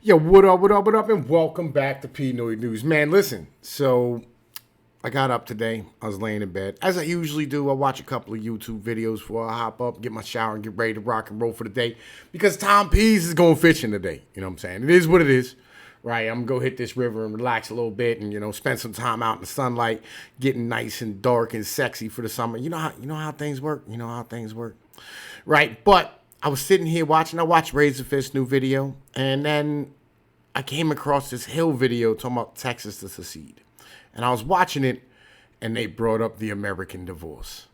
Yo, what up, and welcome back to Pnoid News. Man, listen, so I got up today. I was laying in bed. As I usually do, I watch a couple of YouTube videos before I hop up, get my shower, and get ready to rock and roll for the day. Because Tom Pease is going fishing today. You know what I'm saying? It is what it is. Right, I'm going to go hit this river and relax a little bit and, spend some time out in the sunlight, getting nice and dark and sexy for the summer. You know how things work? You know how things work. Right, but I was sitting here watching. I watched Razorfist's new video, and then I came across this Hill video talking about Texas to secede. And I was watching it, and they brought up the American divorce.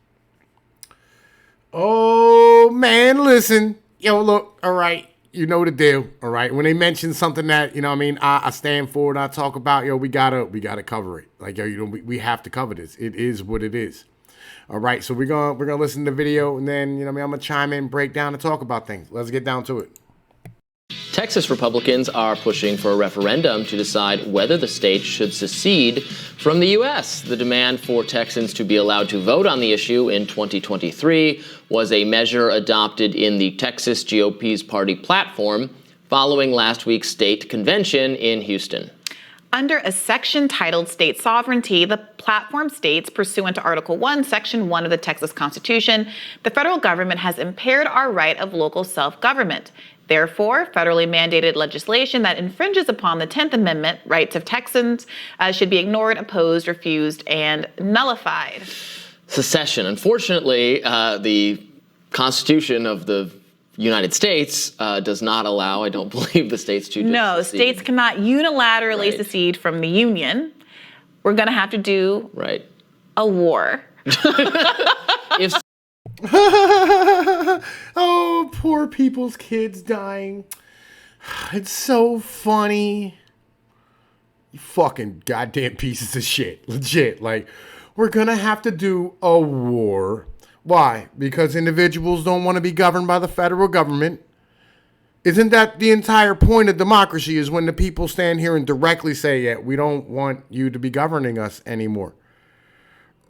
Oh, man, listen. Yo, look, all right. You know the deal, all right? When they mention something that, I stand for and I talk about, we gotta cover it. Like, we have to cover this. It is what it is. All right, so we're gonna listen to the video, and then, I'm gonna chime in, break down, and talk about things. Let's get down to it. Texas Republicans are pushing for a referendum to decide whether the state should secede from the U.S. The demand for Texans to be allowed to vote on the issue in 2023 was a measure adopted in the Texas GOP's party platform following last week's state convention in Houston. Under a section titled State Sovereignty, the platform states, pursuant to Article 1, Section 1 of the Texas Constitution, the federal government has impaired our right of local self-government. Therefore, federally mandated legislation that infringes upon the 10th Amendment rights of Texans should be ignored, opposed, refused, and nullified. Secession. Unfortunately, the Constitution of the United States does not allow, I don't believe, the states to No, secede. states cannot unilaterally secede from the Union. We're going to have to do a war. If Oh, poor people's kids dying. It's so funny. You fucking goddamn pieces of shit. Legit. Like, we're gonna have to do a war. Why? Because individuals don't want to be governed by the federal government. Isn't that the entire point of democracy, is when the people stand here and directly say, yeah, we don't want you to be governing us anymore?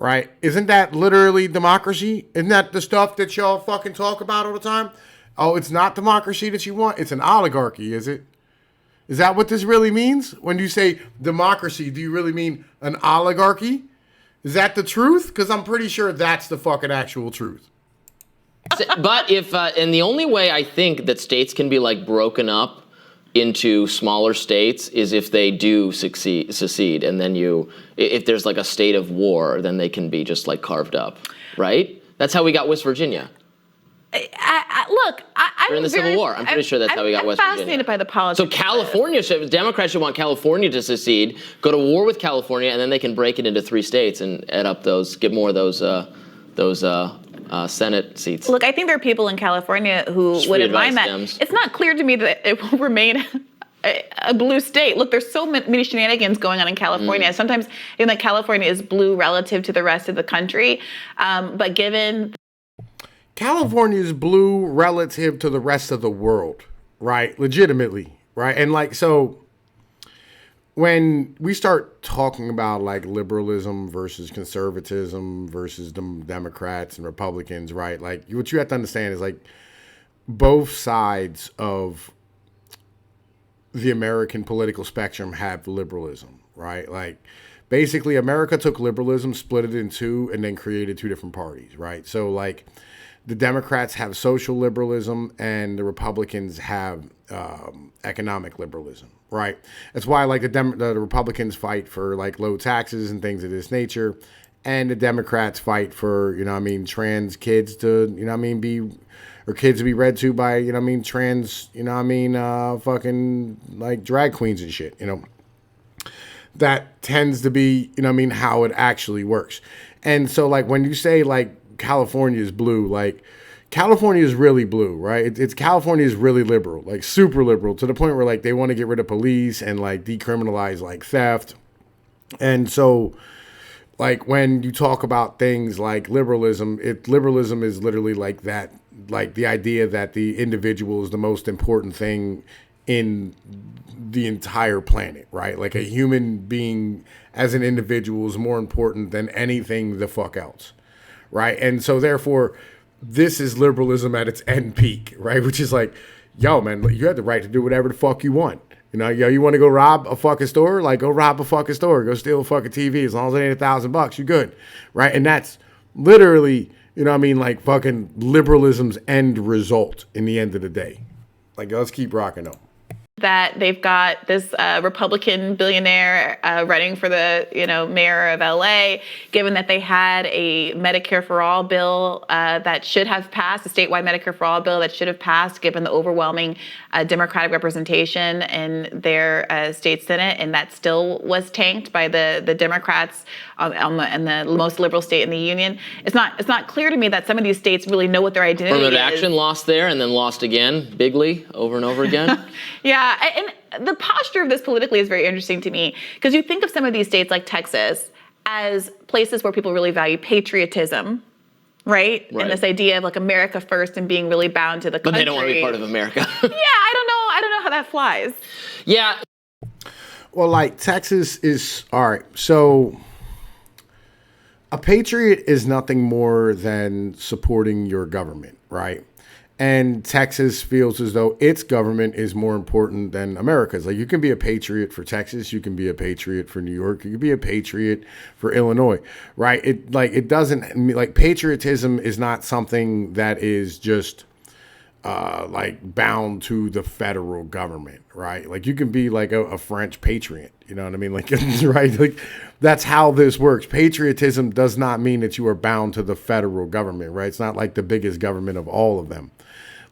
Right? Isn't that literally democracy? Isn't that the stuff that y'all fucking talk about all the time? Oh, it's not democracy that you want? It's an oligarchy, is it? Is that what this really means? When you say democracy, do you really mean an oligarchy? Is that the truth? Because I'm pretty sure that's the fucking actual truth. But and the only way I think that states can be broken up into smaller states is if they do secede, and then if there's a state of war, then they can be just carved up, right? That's how we got West Virginia. I'm in the Civil War. I'm pretty sure that's how we got West Virginia. I'm fascinated by the politics. So Democrats should want California to secede, go to war with California, and then they can break it into 3 states and get more of those Senate seats. Look, I think there are people in California who wouldn't mind that. Dems. It's not clear to me that it will remain a blue state. Look, there's so many shenanigans going on in California. Sometimes I think that California is blue relative to the rest of the country. But given California is blue relative to the rest of the world, right? Legitimately, right? And so when we start talking about liberalism versus conservatism versus Democrats and Republicans, right? What you have to understand is both sides of the American political spectrum have liberalism, right? Basically America took liberalism, split it in 2, and then created 2 different parties, right? So the Democrats have social liberalism and the Republicans have economic liberalism, right? That's why the Republicans fight for low taxes and things of this nature, and the Democrats fight for trans kids to kids to be read to by trans fucking drag queens and shit. That tends to be how it actually works. And so when you say California is blue, California is really blue, right? It's California is really liberal, super liberal, to the point where they want to get rid of police and decriminalize theft. And so when you talk about things like liberalism, liberalism is literally that, the idea that the individual is the most important thing in the entire planet, right? A human being as an individual is more important than anything the fuck else. Right. And so therefore, this is liberalism at its end peak. Right. Which is yo, man, you have the right to do whatever the fuck you want. You know, yo, you want to go rob a fucking store? Like, go rob a fucking store. Go steal a fucking TV. As long as it ain't $1,000, you good, right? And that's literally, you know what I mean, like fucking liberalism's end result in the end of the day. Like, let's keep rocking though. That they've got this Republican billionaire running for the mayor of LA, given that they had a Medicare for All bill that should have passed, a statewide Medicare for All bill that should have passed, given the overwhelming Democratic representation in their state Senate, and that still was tanked by the Democrats in the most liberal state in the union. It's not clear to me that some of these states really know what their identity is. Affirmative action lost there and then lost again, bigly, over and over again. Yeah, and the posture of this politically is very interesting to me, because you think of some of these states like Texas as places where people really value patriotism, right? And this idea of like America first and being really bound to the country. But they don't want to be part of America. Yeah, I don't know how that flies. Yeah. Well, like Texas is, all right, so a patriot is nothing more than supporting your government, right? And Texas feels as though its government is more important than America's. Like, you can be a patriot for Texas, you can be a patriot for New York, you can be a patriot for Illinois, right? It doesn't, like, patriotism is not something that is just like bound to the federal government, right? Like, you can be like a French patriot, you know what I mean? Like, right? Like, that's how this works. Patriotism does not mean that you are bound to the federal government, right? It's not like the biggest government of all of them.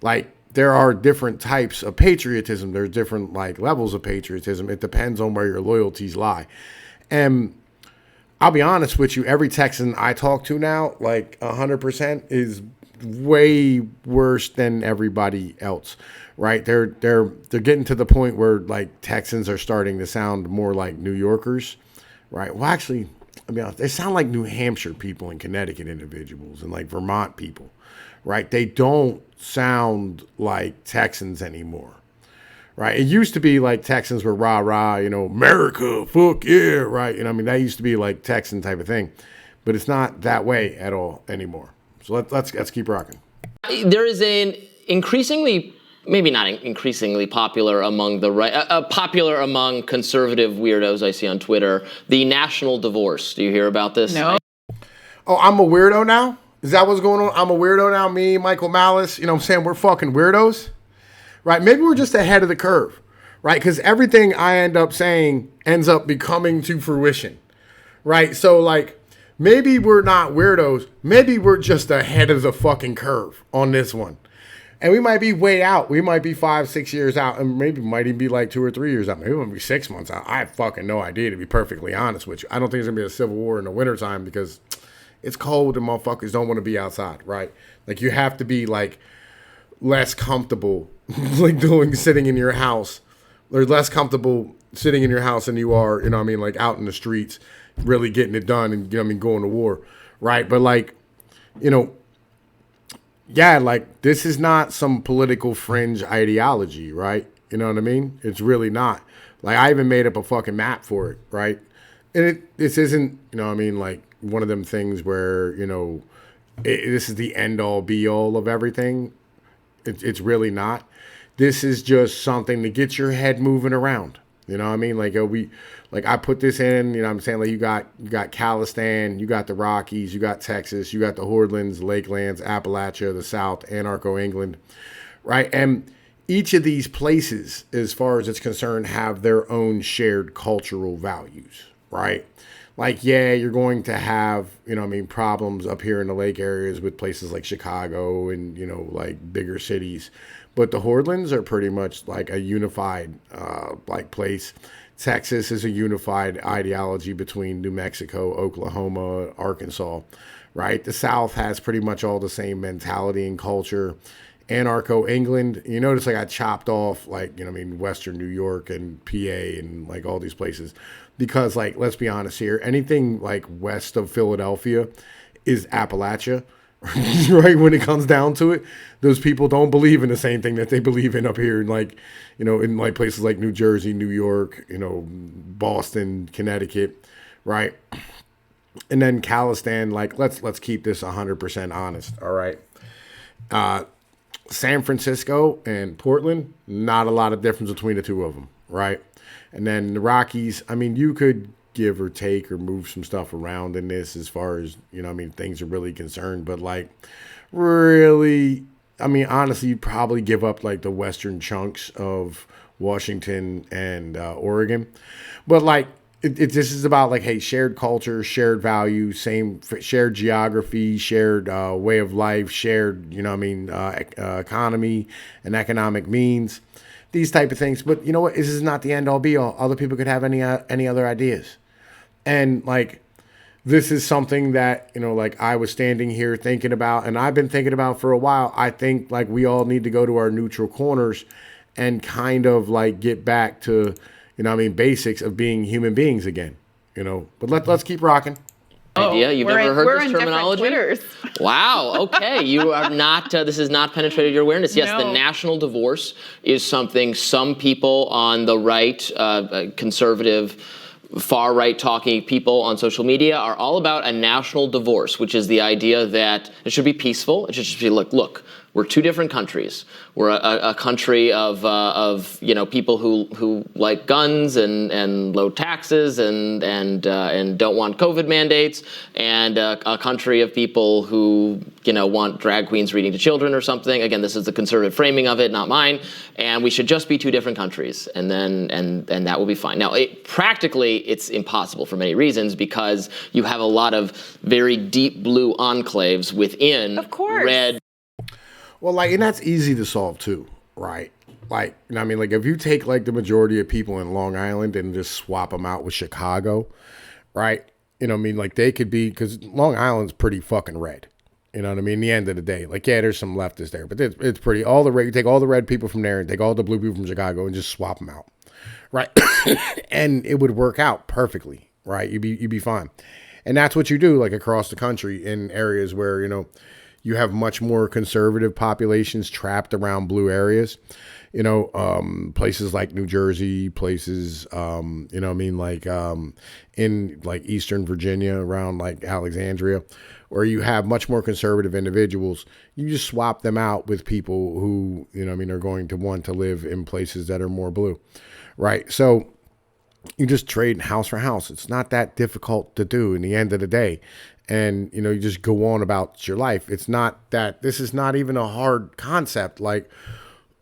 Like, there are different types of patriotism. There's different like levels of patriotism. It depends on where your loyalties lie. And I'll be honest with you, every Texan I talk to now, like 100% is way worse than everybody else, right? They're getting to the point where like Texans are starting to sound more like New Yorkers, right? Well, actually, I mean, they sound like New Hampshire people and Connecticut individuals and like Vermont people, right? They don't sound like Texans anymore, right? It used to be like Texans were rah rah, you know, America, fuck yeah, right? You know, I mean, that used to be like Texan type of thing, but it's not that way at all anymore. So let's keep rocking. There is an increasingly, maybe not increasingly popular among the right, popular among conservative weirdos I see on Twitter, the national divorce. Do you hear about this? No. Oh, I'm a weirdo now? Is that what's going on? I'm a weirdo now? Me, Michael Malice, you know what I'm saying? We're fucking weirdos, right? Maybe we're just ahead of the curve, right? Because everything I end up saying ends up becoming to fruition, right? So like, maybe we're not weirdos. Maybe we're just ahead of the fucking curve on this one. And we might be way out. We might be 5-6 years out, and maybe might even be like 2 or 3 years out. Maybe we might be 6 months out. I have fucking no idea, to be perfectly honest with you. I don't think there's going to be a civil war in the wintertime because it's cold and motherfuckers don't want to be outside, right? Like, you have to be, like, less comfortable, like, sitting in your house. Or less comfortable sitting in your house than you are, you know what I mean, like, out in the streets, really getting it done and, you know what I mean, going to war, right? But, like, you know, yeah, like, this is not some political fringe ideology, right? You know what I mean? It's really not. Like, I even made up a fucking map for it, right? And this isn't, you know what I mean, like, one of them things where, you know, this is the end-all, be-all of everything. It's really not. This is just something to get your head moving around. You know what I mean? Like, I put this in, you know what I'm saying? Like, you got Khalistan, you got the Rockies, you got Texas, you got the Hornlands, Lakelands, Appalachia, the South, Anarcho England, right? And each of these places, as far as it's concerned, have their own shared cultural values, right? Like, yeah, you're going to have, you know what I mean, problems up here in the lake areas with places like Chicago and, you know, like bigger cities. But the Hornlands are pretty much like a unified like place. Texas is a unified ideology between New Mexico, Oklahoma, Arkansas, right? The South has pretty much all the same mentality and culture. Anarcho England, you notice like I chopped off like, you know what I mean, Western New York and PA and like all these places. Because like, let's be honest here, anything like west of Philadelphia is Appalachia, right? When it comes down to it, those people don't believe in the same thing that they believe in up here in like, you know, in like places like New Jersey, New York, you know, Boston, Connecticut, right? And then Khalistan, like, let's keep this 100% honest, all right? San Francisco and Portland, not a lot of difference between the two of them, right? And then the Rockies, I mean, you could give or take or move some stuff around in this as far as, things are really concerned. But like, really, I mean, honestly, you'd probably give up like the western chunks of Washington and Oregon. But like, this is about like, hey, shared culture, shared value, same shared geography, shared way of life, shared, economy and economic means, these type of things. But you know what? This is not the end all be all. Other people could have any other ideas. And like, this is something that, like I was standing here thinking about, and I've been thinking about for a while. I think like we all need to go to our neutral corners and kind of like get back to, basics of being human beings again, but let's keep rocking. Idea. You've never heard this terminology? Twitters. Wow. Okay. You are not, this has not penetrated your awareness. Yes, No. The national divorce is something some people on the right, conservative, far right talking people on social media are all about a national divorce, which is the idea that it should be peaceful. It should just be look, we're two different countries. We're a country of people who like guns and low taxes and don't want COVID mandates, and a country of people who want drag queens reading to children or something. Again, this is the conservative framing of it, not mine. And we should just be two different countries, and then and that will be fine. Now, practically, it's impossible for many reasons because you have a lot of very deep blue enclaves within red. Well, like, and that's easy to solve too, right? Like, like if you take like the majority of people in Long Island and just swap them out with Chicago, right? Like they could be, because Long Island's pretty fucking red. You know what I mean? The end of the day, like, yeah, there's some leftists there, but it's pretty, you take all the red people from there and take all the blue people from Chicago and just swap them out, right? And it would work out perfectly, right? You'd be fine. And that's what you do, like, across the country in areas where, you have much more conservative populations trapped around blue areas, places like New Jersey, places, in like Eastern Virginia around like Alexandria, where you have much more conservative individuals. You just swap them out with people who, are going to want to live in places that are more blue, right? So you just trade house for house. It's not that difficult to do in the end of the day. And, you just go on about your life. It's not that, this is not even a hard concept. Like,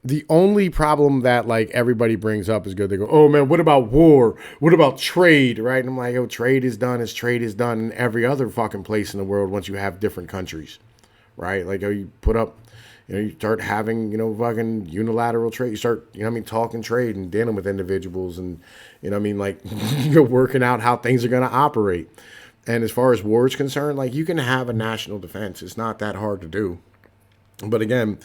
the only problem that, like, everybody brings up is good. They go, oh, man, what about war? What about trade, right? And I'm like, trade is done as trade is done in every other fucking place in the world once you have different countries, right? Like, you put up, you start having, fucking unilateral trade. You start, talking trade and dealing with individuals and, like, you're working out how things are going to operate. And as far as war is concerned, like, you can have a national defense. It's not that hard to do. But again,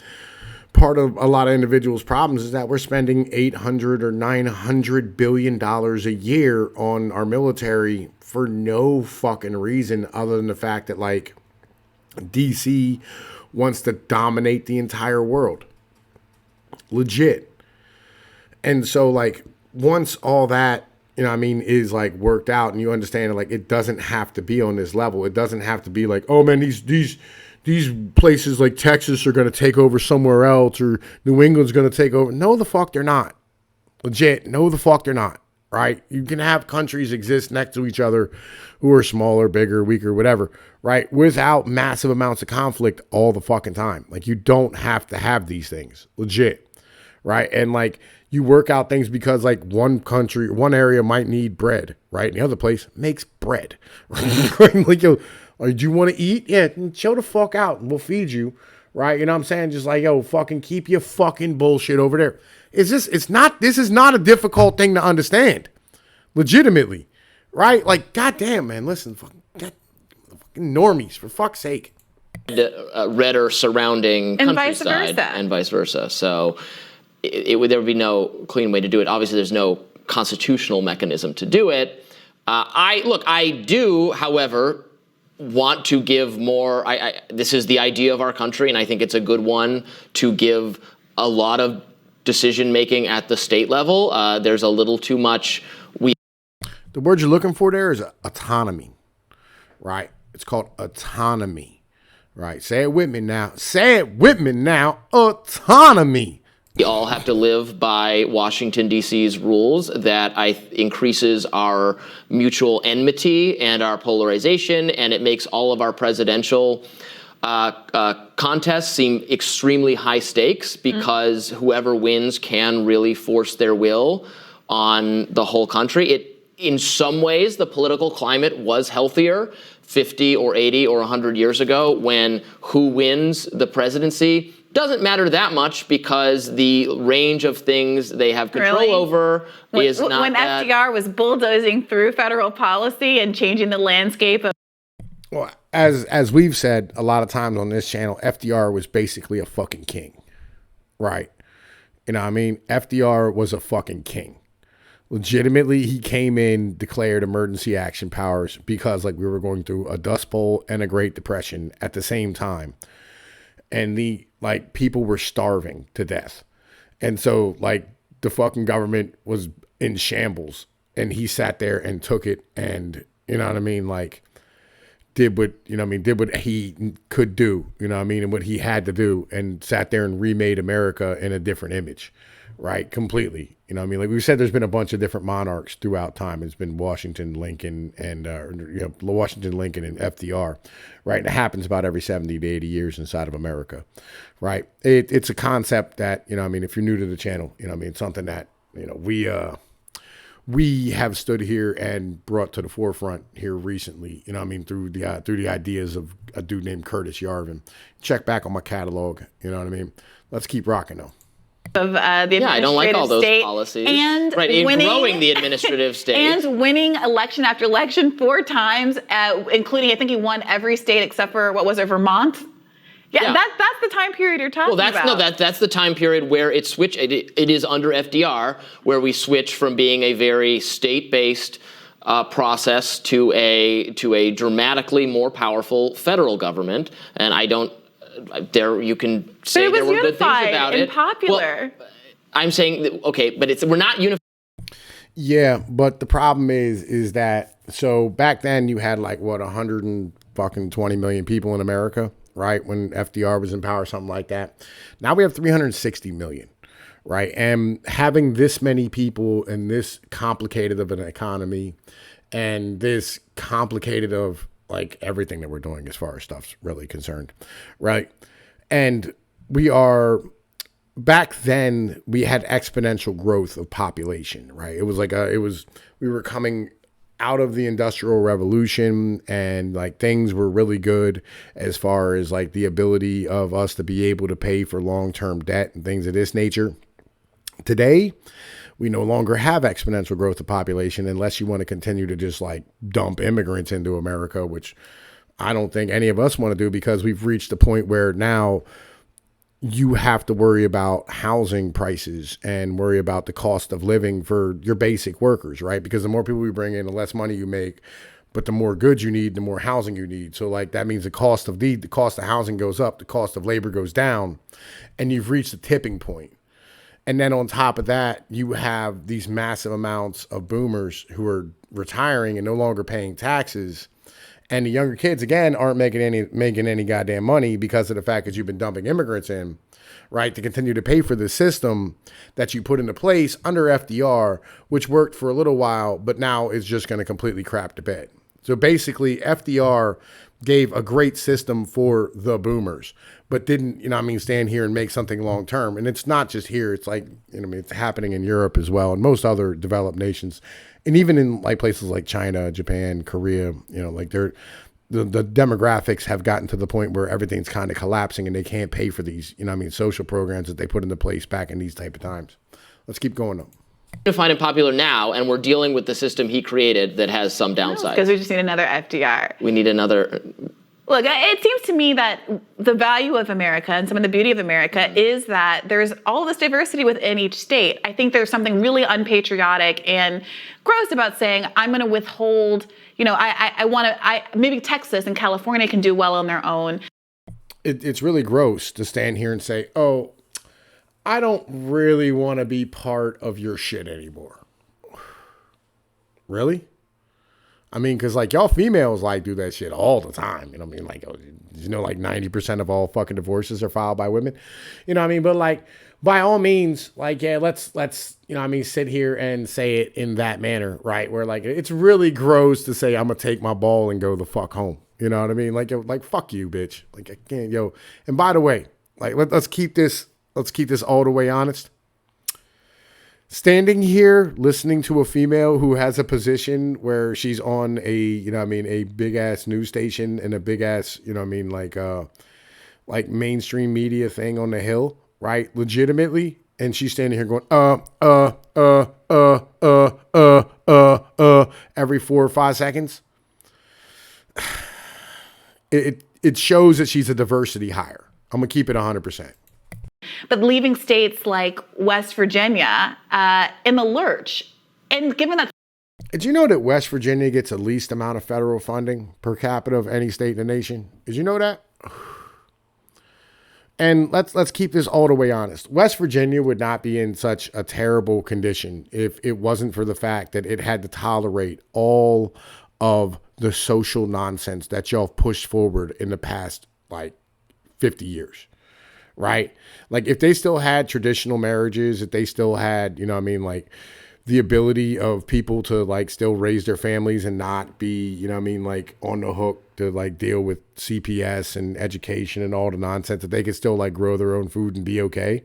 part of a lot of individuals' problems is that we're spending $800 or $900 billion a year on our military for no fucking reason other than the fact that, like, DC wants to dominate the entire world. Legit. And so, like, once all that, is like worked out and you understand, like, it doesn't have to be on this level. It doesn't have to be like, oh man, these places like Texas are going to take over somewhere else or New England's going to take over. No, the fuck they're not. Legit. No, the fuck they're not. Right? You can have countries exist next to each other who are smaller, bigger, weaker, whatever, right? Without massive amounts of conflict all the fucking time. Like, you don't have to have these things. Legit. Right? And like, you work out things because, like, one country, one area might need bread, right? And the other place makes bread. Like, do you want to eat? Yeah, chill the fuck out and we'll feed you, right? You know what I'm saying? Just like, fucking keep your fucking bullshit over there. This is not a difficult thing to understand. Legitimately, right? Like, goddamn, man, listen, fucking normies, for fuck's sake. Redder surrounding and vice countryside versa. And vice versa. So there would be no clean way to do it. Obviously, there's no constitutional mechanism to do it. I do, however, want to give more. This is the idea of our country, and I think it's a good one to give a lot of decision making at the state level. There's a little too much. The word you're looking for there is autonomy, right? It's called autonomy, Right. Say it with me now. Say it with me now. Autonomy. We all have to live by Washington, D.C.'s rules that increases our mutual enmity and our polarization, and it makes all of our presidential contests seem extremely high stakes because whoever wins can really force their will on the whole country. In some ways, the political climate was healthier 50 or 80 or 100 years ago, when who wins the presidency doesn't matter that much because the range of things they have control over is not when that. FDR was bulldozing through federal policy and changing the landscape of. Well, as we've said a lot of times on this channel, FDR was basically a fucking king, right? You know what I mean? FDR was a fucking king. Legitimately, he came in, declared emergency action powers because like we were going through a Dust Bowl and a Great Depression at the same time. And people were starving to death. And so like the fucking government was in shambles, and he sat there and took it and, you know what I mean? Like did what he could do, you know what I mean? And what he had to do, and sat there and remade America in a different image, right? Completely. You know what I mean? Like we said, there's been a bunch of different monarchs throughout time. It's been Washington, Lincoln, and Washington, Lincoln, and FDR, right? And it happens about every 70 to 80 years inside of America, right? It's a concept that, you know what I mean, if you're new to the channel, you know what I mean, it's something that, you know, we have stood here and brought to the forefront here recently, you know what I mean, through the ideas of a dude named Curtis Yarvin. Check back on my catalog, you know what I mean? Let's keep rocking though. Of the administrative I don't like all those state policies. And growing the administrative state. And winning election after election 4 times, including, I think he won every state except for, what was it, Vermont? Yeah. That's the time period you're talking about. That's the time period where it switched. It is under FDR where we switch from being a very state-based process to a dramatically more powerful federal government. And I don't. You can say there were good things about it. Popular. Well, I'm saying but we're not unified. Yeah, but the problem is that so back then you had like 120 million people in America, right? When FDR was in power, something like that. Now we have 360 million, right? And having this many people and this complicated of an economy and this complicated of like everything that we're doing as far as stuff's really concerned, right? And back then we had exponential growth of population, right? It was like we were coming out of the Industrial Revolution, and like things were really good as far as like the ability of us to be able to pay for long-term debt and things of this nature. Today, we no longer have exponential growth of population unless you want to continue to just like dump immigrants into America, which I don't think any of us want to do, because we've reached a point where now you have to worry about housing prices and worry about the cost of living for your basic workers, right? Because the more people we bring in, the less money you make, but the more goods you need, the more housing you need. So like that means the cost of housing goes up, the cost of labor goes down, and you've reached a tipping point. And then on top of that, you have these massive amounts of boomers who are retiring and no longer paying taxes. And the younger kids, again, aren't making any goddamn money because of the fact that you've been dumping immigrants in, right, to continue to pay for the system that you put into place under FDR, which worked for a little while, but now is just going to completely crap to bed. So basically, FDR gave a great system for the boomers, but didn't, stand here and make something long term. And it's not just here. It's like, it's happening in Europe as well and most other developed nations. And even in like places like China, Japan, Korea, the demographics have gotten to the point where everything's kind of collapsing and they can't pay for these, social programs that they put into place back in these type of times. Let's keep going though. Unified and popular now, and we're dealing with the system he created that has some downsides. Because we just need another FDR. We need another. Look, it seems to me that the value of America and some of the beauty of America is that there's all this diversity within each state. I think there's something really unpatriotic and gross about saying, I'm going to withhold, maybe Texas and California can do well on their own. It's really gross to stand here and say, oh, I don't really want to be part of your shit anymore. Really? I mean, because like y'all females like do that shit all the time. You know what I mean? Like, like 90% of all fucking divorces are filed by women. You know what I mean? But like, by all means, like, yeah, let's you know what I mean, sit here and say it in that manner, right? Where like it's really gross to say I'm gonna take my ball and go the fuck home. You know what I mean? Like, like fuck you, bitch. Like I can't, yo. And by the way, like let's keep this all the way honest. Standing here listening to a female who has a position where she's on a, you know what I mean, a big ass news station and a big ass, you know what I mean, like mainstream media thing on the Hill, right? Legitimately. And she's standing here going, every 4 or 5 seconds. It shows that she's a diversity hire. I'm going to keep it 100%. But leaving states like West Virginia in the lurch, and given that. Did you know that West Virginia gets the least amount of federal funding per capita of any state in the nation? Did you know that? And let's keep this all the way honest. West Virginia would not be in such a terrible condition if it wasn't for the fact that it had to tolerate all of the social nonsense that y'all have pushed forward in the past, like, 50 years. Right? Like if they still had traditional marriages, if they still had, you know what I mean, like the ability of people to like still raise their families and not be, you know what I mean, like on the hook to like deal with CPS and education and all the nonsense, that they could still like grow their own food and be okay,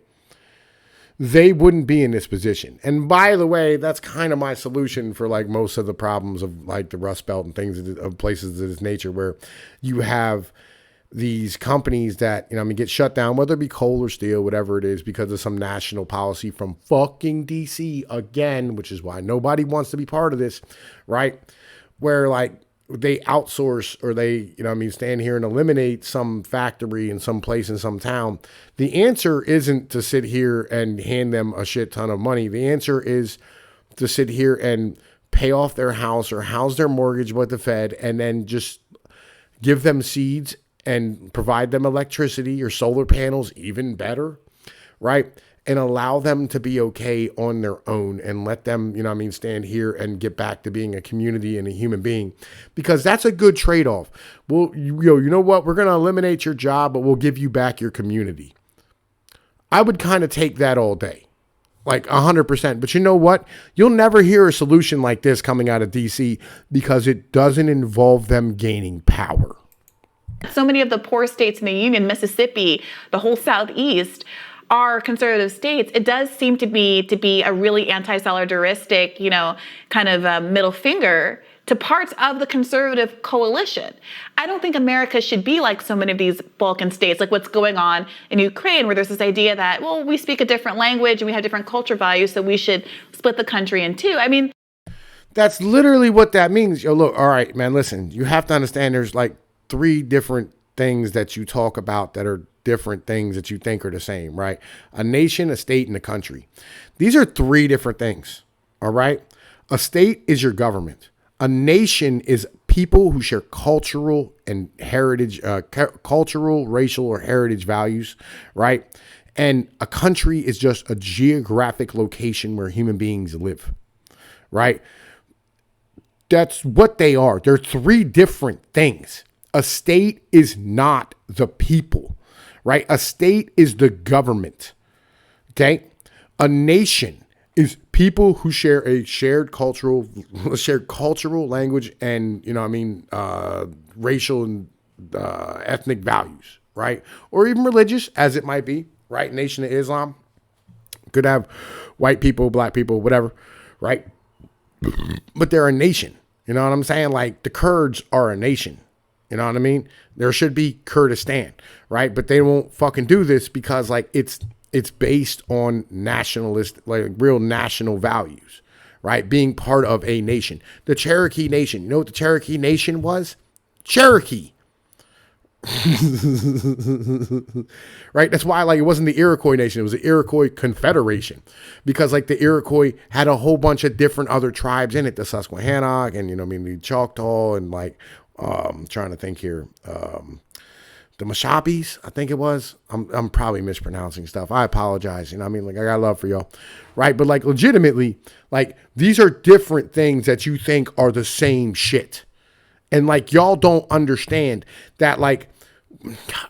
they wouldn't be in this position. And by the way, that's kind of my solution for like most of the problems of like the Rust Belt and things of places of this nature, where you have these companies that, you know, I mean, get shut down, whether it be coal or steel, whatever it is, because of some national policy from fucking DC again, which is why nobody wants to be part of this, right? Where like they outsource or they, you know, I mean, stand here and eliminate some factory in some place in some town. The answer isn't to sit here and hand them a shit ton of money. The answer is to sit here and pay off their house or house their mortgage with the Fed, and then just give them seeds and provide them electricity or solar panels, even better, right? And allow them to be okay on their own and let them, you know what I mean, stand here and get back to being a community and a human being, because that's a good trade-off. Well, you know what? We're going to eliminate your job, but we'll give you back your community. I would kind of take that all day, like 100%. But you know what? You'll never hear a solution like this coming out of DC because it doesn't involve them gaining power. So many of the poor states in the Union, Mississippi, the whole Southeast, are conservative states. It does seem to be a really anti-solidaristic, you know, kind of middle finger to parts of the conservative coalition. I don't think America should be like so many of these Balkan states, like what's going on in Ukraine, where there's this idea that, well, we speak a different language and we have different culture values, so we should split the country in two. I mean, that's literally what that means. Yo, look, all right, man, listen, you have to understand there's like 3 different things that you talk about that are different things that you think are the same, right? A nation, a state, and a country. These are 3 different things, all right? A state is your government. A nation is people who share cultural and heritage, cultural, racial, or heritage values, right? And a country is just a geographic location where human beings live, right? That's what they are. They're 3 different things. A state is not the people, right? A state is the government, okay? A nation is people who share a shared cultural language and, you know what I mean, racial and ethnic values, right? Or even religious, as it might be, right? Nation of Islam could have white people, black people, whatever, right? But they're a nation, you know what I'm saying? Like the Kurds are a nation. You know what I mean? There should be Kurdistan, right? But they won't fucking do this because like it's based on nationalist, like real national values, right? Being part of a nation. The Cherokee Nation. You know what the Cherokee Nation was? Cherokee. Right? That's why like it wasn't the Iroquois Nation. It was the Iroquois Confederation, because like the Iroquois had a whole bunch of different other tribes in it. The Susquehannock and, you know what I mean, the Choctaw and like, trying to think here. the Mashapis, I think it was. I'm probably mispronouncing stuff. I apologize. You know what I mean? Like, I got love for y'all. Right? But like, legitimately, like, these are different things that you think are the same shit. And like, y'all don't understand that, like,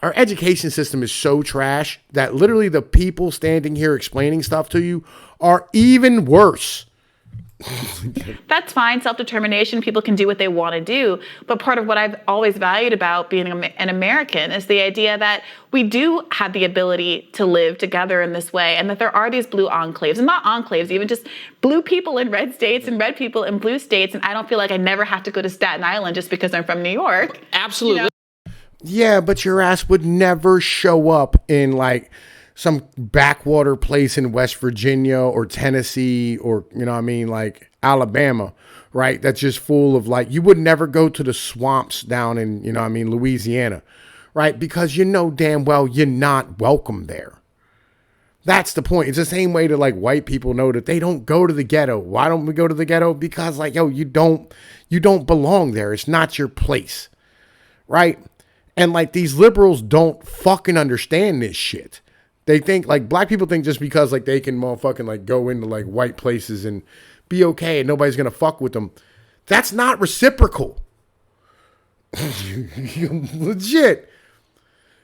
our education system is so trash that literally the people standing here explaining stuff to you are even worse. That's fine. Self-determination. People can do what they want to do. But part of what I've always valued about being an American is the idea that we do have the ability to live together in this way, and that there are these blue enclaves, and not enclaves, even just blue people in red states and red people in blue states. And I don't feel like I never have to go to Staten Island just because I'm from New York. Absolutely. You know? Yeah, but your ass would never show up in like some backwater place in West Virginia or Tennessee or, you know what I mean, like Alabama, right? That's just full of like, you would never go to the swamps down in, you know what I mean, Louisiana, right? Because you know damn well you're not welcome there. That's the point. It's the same way that like white people know that they don't go to the ghetto. Why don't we go to the ghetto? Because like, yo, you don't belong there. It's not your place, right? And like these liberals don't fucking understand this shit. They think like black people think just because like they can motherfucking like go into like white places and be okay and nobody's gonna fuck with them. That's not reciprocal. Legit.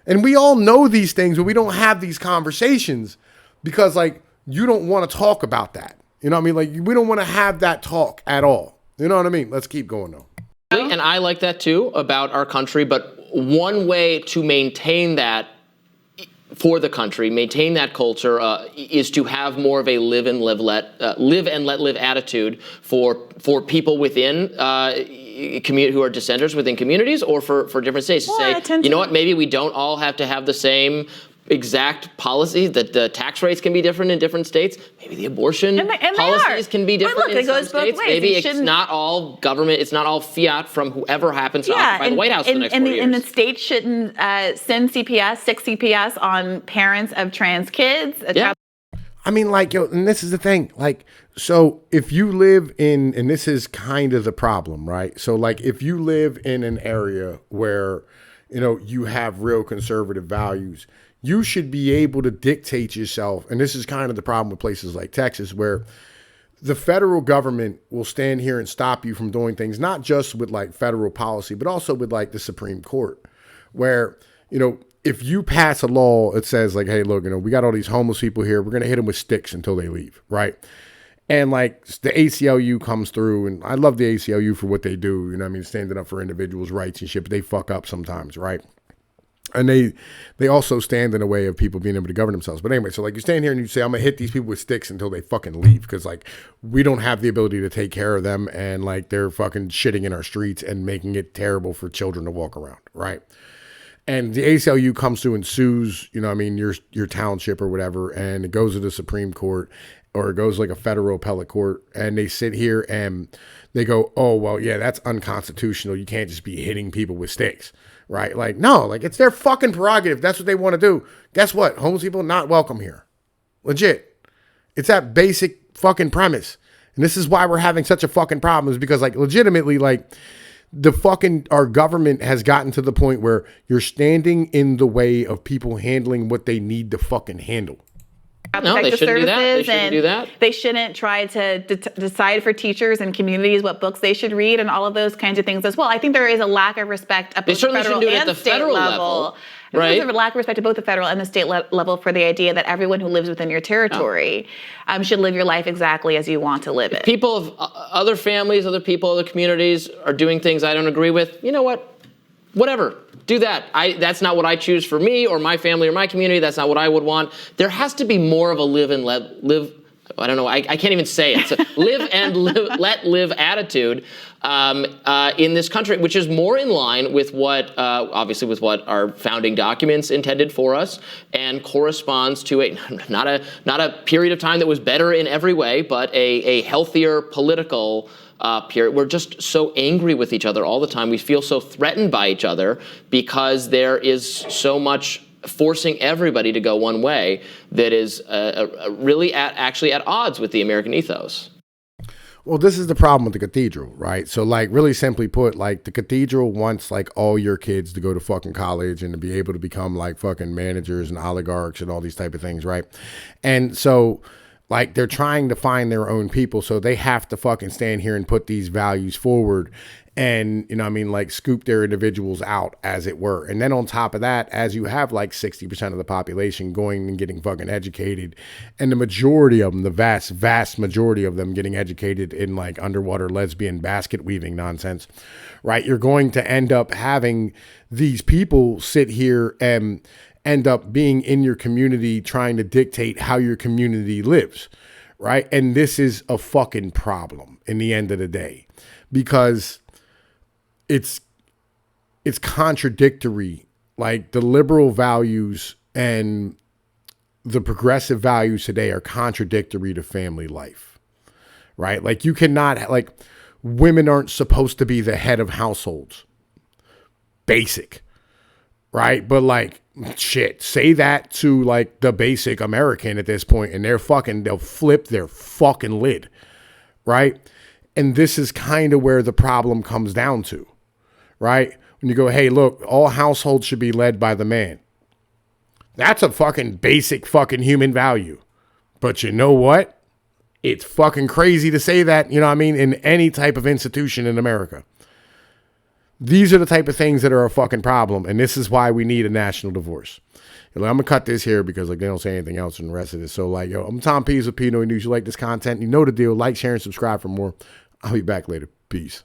And we all know these things, but we don't have these conversations because like you don't want to talk about that. You know what I mean? Like we don't want to have that talk at all. You know what I mean? Let's keep going though. And I like that too about our country, but one way to maintain that for the country, maintain that culture, is to have more of a live and let live attitude for people within who are dissenters within communities or for different states. Well, to say, you know what, maybe we don't all have to have the same exact policy, that the tax rates can be different in different states. Maybe the abortion policies can be different in some states. Maybe it's not all government, it's not all fiat from whoever happens to occupy the White House for the next 4 years. And the state shouldn't send CPS, 6 CPS on parents of trans kids. Yeah. I mean, like, yo, and this is the thing, like, so if you live in, and this is kind of the problem, right? So like, if you live in an area where, you know, you have real conservative values, you should be able to dictate yourself. And this is kind of the problem with places like Texas, where the federal government will stand here and stop you from doing things, not just with like federal policy, but also with like the Supreme Court, where, you know, if you pass a law, it says like, hey, look, you know, we got all these homeless people here. We're going to hit them with sticks until they leave. Right. And like the ACLU comes through, and I love the ACLU for what they do. You know what I mean? Standing up for individuals' rights and shit, but they fuck up sometimes. Right. And they also stand in the way of people being able to govern themselves. But anyway, so like you stand here and you say, I'm going to hit these people with sticks until they fucking leave. Because like we don't have the ability to take care of them. And like they're fucking shitting in our streets and making it terrible for children to walk around. Right. And the ACLU comes through and sues, you know what I mean, your township or whatever. And it goes to the Supreme Court, or it goes like a federal appellate court. And they sit here and they go, oh, well, yeah, that's unconstitutional. You can't just be hitting people with sticks. Right? Like, no, like it's their fucking prerogative. That's what they want to do. Guess what? Homeless people not welcome here. Legit. It's that basic fucking premise. And this is why we're having such a fucking problem, is because like legitimately, like our government has gotten to the point where you're standing in the way of people handling what they need to fucking handle. No, they shouldn't do that. They shouldn't do that. They shouldn't try to decide for teachers and communities what books they should read and all of those kinds of things as well. I think there is a lack of respect at both the federal and state level. Right? There's a lack of respect at both the federal and the state level for the idea that everyone who lives within your territory should live your life exactly as you want to live it. People of other families, other people, other communities are doing things I don't agree with. You know what? Whatever. Do that. That's not what I choose for me or my family or my community. That's not what I would want. There has to be more of a live. I don't know. I can't even say it. So let live attitude in this country, which is more in line with what, obviously, with what our founding documents intended for us, and corresponds to not a period of time that was better in every way, but a healthier political period. We're just so angry with each other all the time. We feel so threatened by each other because there is so much forcing everybody to go one way that is really actually at odds with the American ethos. Well, this is the problem with the cathedral, right? So, like, really simply put, like, the cathedral wants, like, all your kids to go to fucking college and to be able to become, like, fucking managers and oligarchs and all these type of things, right? And so, like, they're trying to find their own people, so they have to fucking stand here and put these values forward and, you know what I mean, like, scoop their individuals out, as it were. And then on top of that, as you have, like, 60% of the population going and getting fucking educated, and the majority of them, the vast, vast majority of them getting educated in, like, underwater lesbian basket weaving nonsense, right? You're going to end up having these people sit here and end up being in your community trying to dictate how your community lives, right? And this is a fucking problem in the end of the day, because it's contradictory. Like, the liberal values and the progressive values today are contradictory to family life, right? Like, you cannot, like, women aren't supposed to be the head of households. Basic, right? But, like, shit, say that to, like, the basic American at this point, and they'll flip their fucking lid, right? And this is kind of where the problem comes down to, right? When you go, hey, look, all households should be led by the man. That's a fucking basic fucking human value. But you know what? It's fucking crazy to say that, you know what I mean, in any type of institution in America. These are the type of things that are a fucking problem, and this is why we need a national divorce. I'm going to cut this here because, like, they don't say anything else in the rest of this. So, like, yo, I'm Tom Pease with Pnoid News. You like this content, you know the deal. Like, share, and subscribe for more. I'll be back later. Peace.